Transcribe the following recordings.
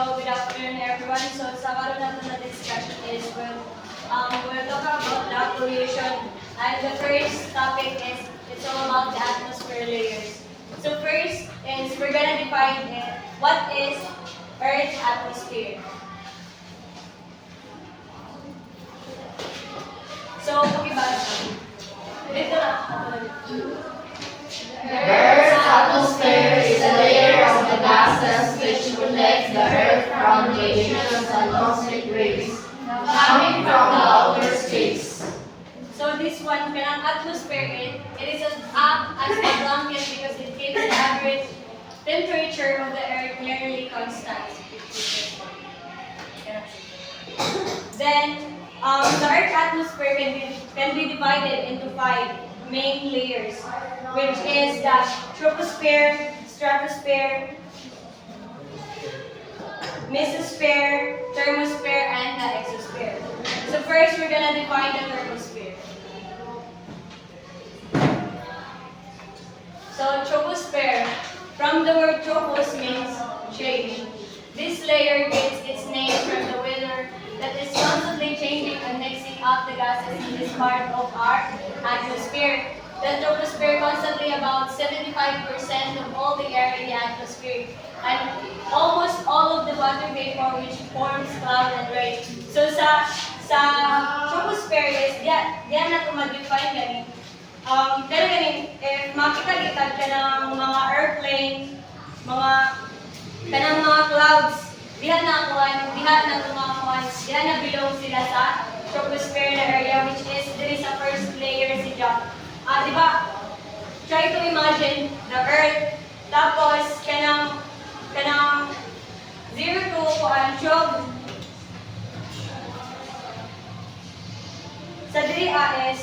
Hello, good afternoon everyone. So sa karon natin na discussion is we'll talk about the pollution. And the first topic is it's all about the atmosphere layers. So first is we're gonna define what is Earth's atmosphere. So, pakibasa. Dito na. The Earth's atmosphere is a layer of the gases which protects the Earth from radiation and cosmic rays coming from the outer space. So this one, kanang atmosphere, it is an act as a blanket because it keeps the average temperature of the Earth nearly constant. Then, the Earth's atmosphere can be divided into 5 main layers, which is the troposphere, stratosphere, mesosphere, thermosphere, and the exosphere. So first, we're gonna define the troposphere. So troposphere, from the word tropos means change. This layer gets its name from the weather that is constantly changing and mixing up the gases in this part of our atmosphere. The troposphere constantly about 75% of all the air in the atmosphere and almost all of the water vapor which forms cloud and rain. So sa troposphere is diyan na ito ma-define gani. Pero gani, if makita-kita ka ng mga airplane, kanang mga clouds, diha na belong sila sa troposphere na area which is there is a first layer siya. Di ba? Try to imagine the Earth tapos kanang 0 to 12 sa diri is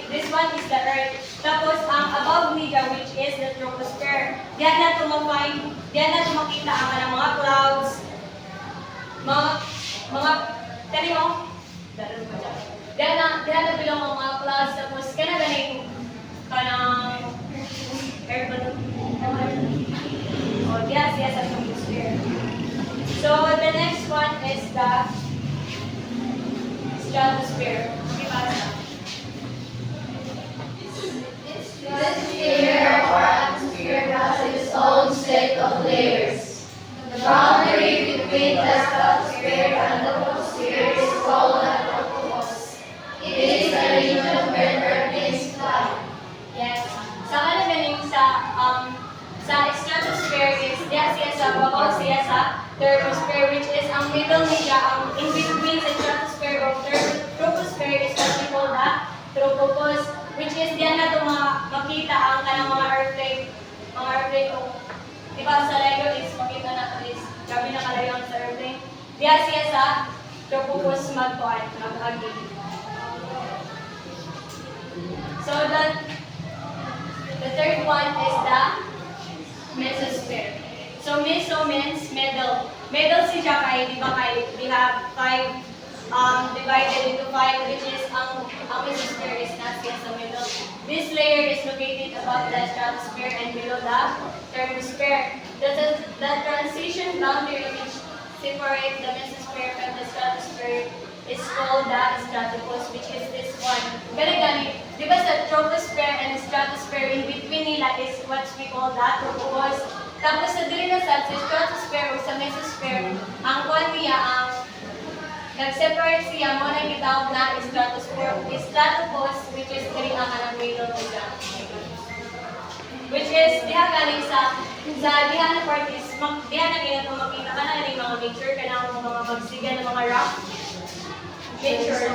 this one is the Earth. Tapos ang above niya which is the troposphere. Diyan na makita ang kanang mga clouds, mga kanino? Diyan na bilong ang mga clouds tapos kanang air balloon. Yes, sa troposphere. So the next one is the stratosphere. This layer of our atmosphere has its own set of layers. The boundary between the stratosphere and the troposphere is called the tropopause. It is a region where Earth is flat. Yes. Sa ganing sa stratosphere is diya siya sa babaw siya sa thermosphere which is ang middle niya, ang in between sa stratosphere of troposphere is what we call the tropopause which is diyan na ito makita ang kanang mga airplane o diba sa Lego is makita na ito is gabi na kalayo sa airplane. Diya siya sa tropopause mag-agi. So the third one is the mesosphere. So meso means middle. Middle siya kay di ba we have 5 divided into 5 which is ang mesosphere is not siya sa middle. This layer is located above the stratosphere and below the thermosphere. The transition boundary which separates the mesosphere from the stratosphere is called the stratopause which is this one. Gani, di ba sa troposphere and stratosphere in between nila is what we call the tropopause. Tapos sa dili na sa stratosphere o sa mesosphere, ang kwan niya, ang nag-separate siya mo na gitawag na stratosphere, stratopause which is dili ang kanang middle niya. Which is diha galing sa diha na part is diha na ganito makita ka na yung mga nature ka na mga magsiga ng mga rock. Nature.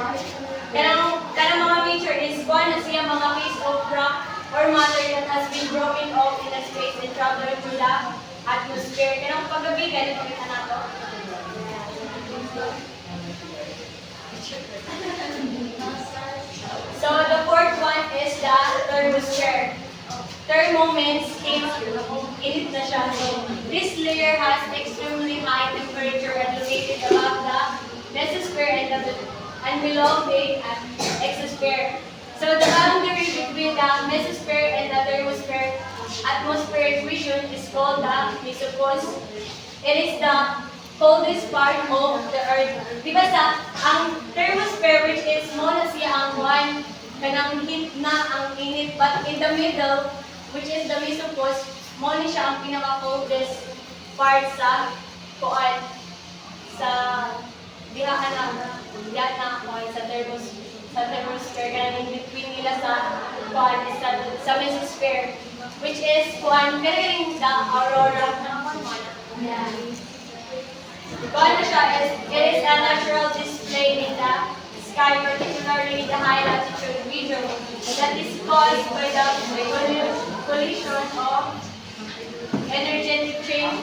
Kanang mga nature is one na siya mga piece of rock or matter that has been broken off in a space and traveled through the atmosphere. Kanang paggabi, ganito kita na to. So the fourth one is the thermosphere. Thermo means init na siya. So this layer has extremely high temperature and located above the mesosphere and below the exosphere. So the boundary between the mesosphere and the thermosphere atmospheric region is called the mesopause. It is the coldest part of the earth. Di ba ang thermosphere, which is mo na siya ang one kanang heat na ang init, but in the middle, which is the mesopause, mo ni siya ang pinaka-coldest part sa kuan sa dihaan na yan na kuan sa thermosphere kanang in between nila sa kuan is sa mesosphere, which is kuan kanang the aurora na kuan mo na. Kuan na siya is it is a natural display in the sky, particularly in the high latitude region, that is caused by the collision of energetic change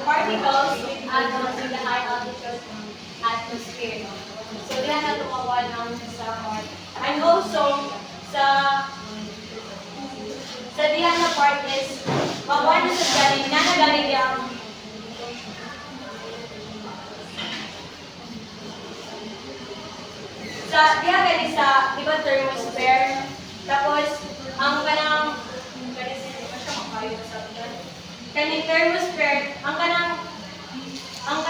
particles with atoms in the high altitude atmosphere. So, diyan na tumawa ng sa part. And also, sa diyan na part is, mabuhay na sa galing, nanagaling yung sa diha kani sa iba thermosphere, tapos ang kanang kani thermosphere ang kanang ang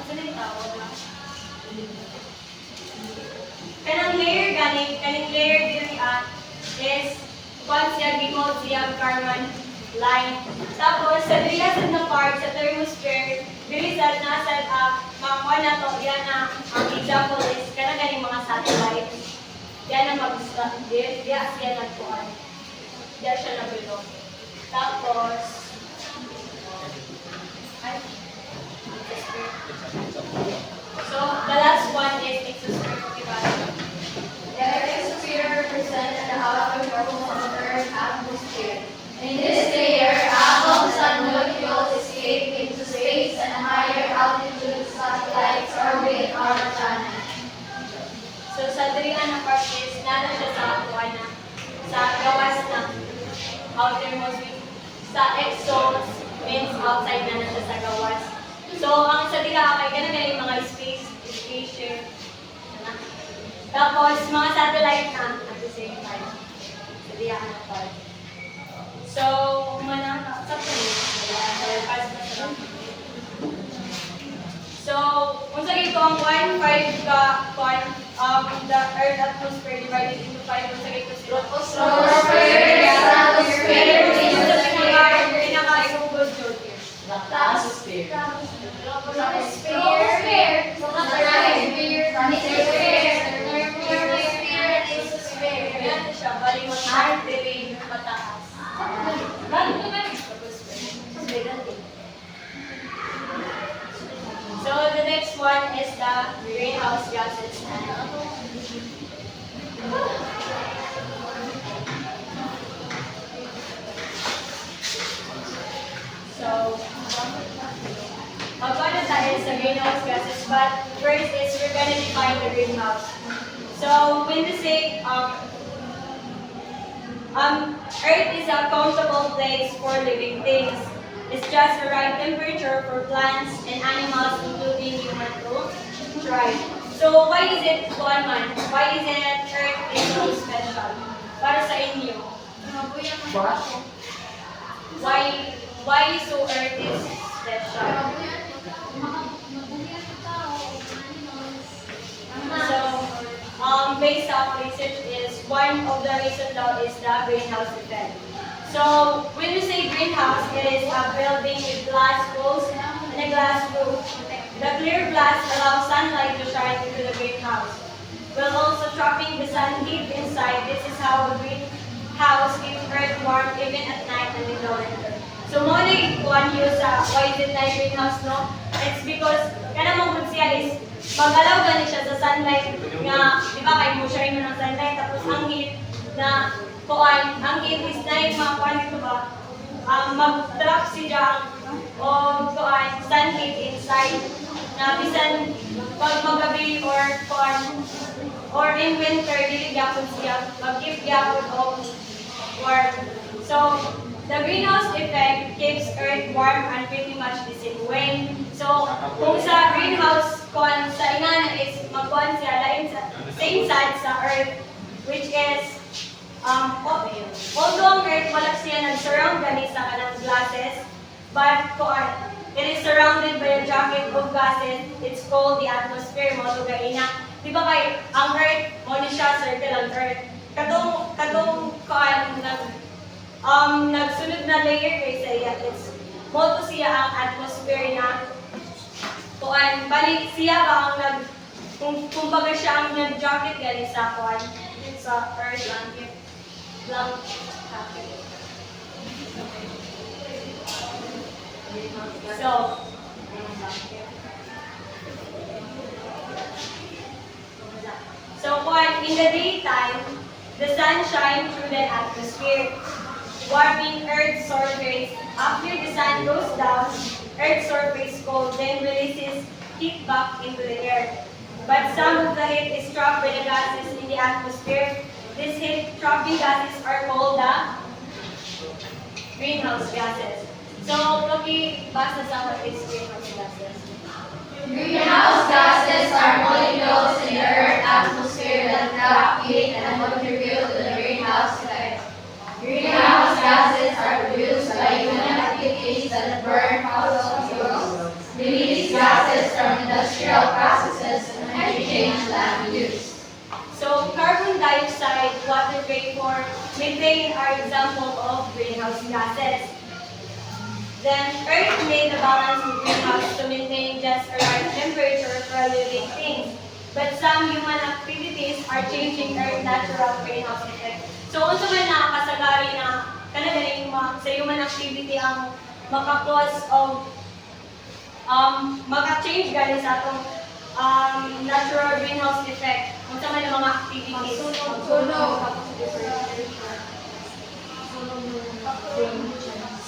sinin tawag na kanang layer kaning layer diri is kung siya gimod siya carbon line. Tapos sa dilasad na part sa thermosphere, diri sa nasa mga na to, yan na ang example is kanang ganing mga satellite. Yan ang mag-start. Diya siya nagkuhan. Diya siya nabilo. Tapos so the last one is exosphere. The exosphere represents the outer bubble of the Earth's atmosphere. In this layer, atoms and molecules escape into space, and higher altitude satellites orbit our planet. So sa dirian na part is nana siya sa kuan na sa gawas na outermost sa exo means outside na siya sa gawas. So ang sa dira kay kanang mga space station. Tapos mga satellite na at the same time. Sa dira na part. So, manana sa So, kung sa ito ang 1.5 ka the Earth atmosphere divided into 5, kung sa ito si Troposphere, stratosphere, pinaka-ikugod yun. Troposphere, Ayan siya, bali mag-heart rate mataas. So the next one is the greenhouse gases. So, magkano tayo sa greenhouse gases, but first is we're gonna define the greenhouse. So when we say Earth is a comfortable place for living things. It's just the right temperature for plants and animals, including human to thrive. So why is it one man? Why is it Earth is so special? Para sa inyo. Why so Earth is special? So based on research is one of the reasons daw is the greenhouse effect. So when we say greenhouse, it is a building with glass walls and a glass roof. The clear glass allows sunlight to shine into the greenhouse, while also trapping the sun heat inside. This is how the greenhouse keeps Earth warm even at night and in the winter. So mo na one use why is it like greenhouse, no? It's because kana mo gud siya is magalaw gani siya sa sunlight nga di ba kay mo shine mo ng sunlight tapos ang heat na kuan ang heat is na yung mga kuan dito ba mag-trap siya o kuan sun heat inside na bisan pag magabi or kuan or in winter dili gyapon siya mag-give gyapon og warm. So the greenhouse effect keeps Earth warm and pretty much the same way. So, kung sa greenhouse kuan sa ingana is magkuan siya lain sa same side sa Earth. which is, although ang Earth wala siya nag-surround gani sa kanang gases, but it is surrounded by a jacket of gases. It's called the atmosphere. Mo to gaina. Di ba kay ang Earth mo ni siya circle ang Earth. Kadong nagsunod na layer kay sa iya. It's mo to siya ang atmosphere na kuan. Bali siya ba ang kumbaga siya ang nag-jacket gani sa kuan sa Earth blanket. So what in the daytime, the sun shines through the atmosphere, warming Earth's surface. After the sun goes down, Earth's surface cold, then releases heat back into the air. But some of the heat is trapped by the gases in the atmosphere. These heat-trapping gases are called the greenhouse gases. So, basa sa what is greenhouse gases? Greenhouse gases are molecules in the Earth's atmosphere that trap heat and contribute to the greenhouse effect. Greenhouse gases are produced by human activities that burn fossil fuels, release gases from industrial processes, and change land use. So, carbon dioxide, water vapor, methane are examples of greenhouse gases. Then, Earth made the balance in greenhouse to maintain just a right temperature for living things. But some human activities are changing Earth's natural greenhouse effect. So, unsa man nakakasagari na kanagaling sa human activity ang maka-cause of maka-change gani sa atong natural greenhouse effect. Unsa man ang mga activities?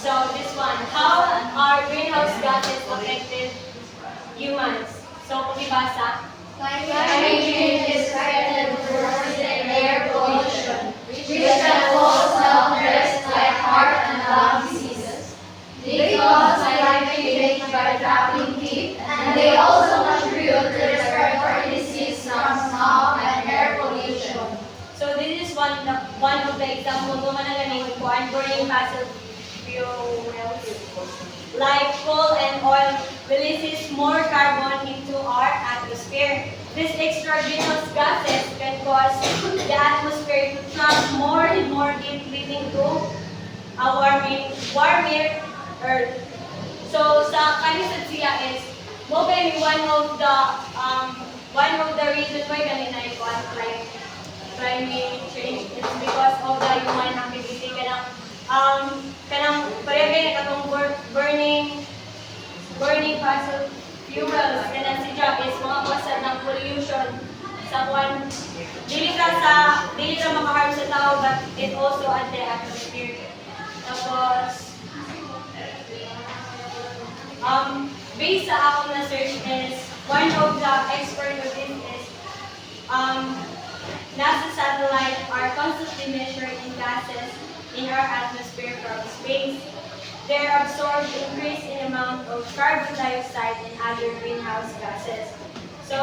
So this one, how are greenhouse gases affected humans? So kung ibasa, Climate change is threatened with worsening air pollution, which can cause health risks like heart and lung diseases. They cause climate change by trapping heat, and they also contribute to respiratory disease from smog and air pollution. so this is one of the examples kung ano ganing kuan burning fossil fuels like coal and oil releases more carbon into our atmosphere. These extra greenhouse gases can cause the atmosphere to trap more and more heat, leading to a warmer Earth. So sa kanisad siya is mo kay one of the reasons why kanina ikuan like climate change is because of the human activity kanang pareha na katong burning fossil fuels kanang si Jack is mga cause ng pollution sa kuan dili ka makaharm sa tao but it also at the atmosphere. Tapos based sa akong na search is one of the expert of this is NASA satellites are constantly measuring gases in our atmosphere from space. They absorb increase in amount of carbon dioxide and other greenhouse gases. So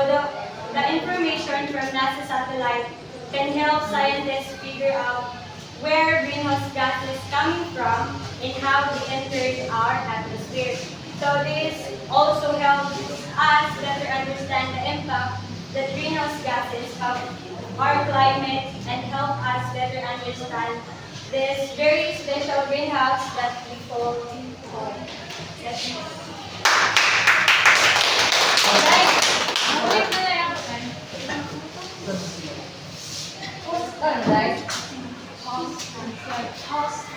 the information from NASA satellite can help scientists figure out where greenhouse gases coming from and how they entered our atmosphere. So this also helps us better understand the impact that greenhouse gases have on our climate and help us better understand this very special greenhouse that we call home. Yes. Host.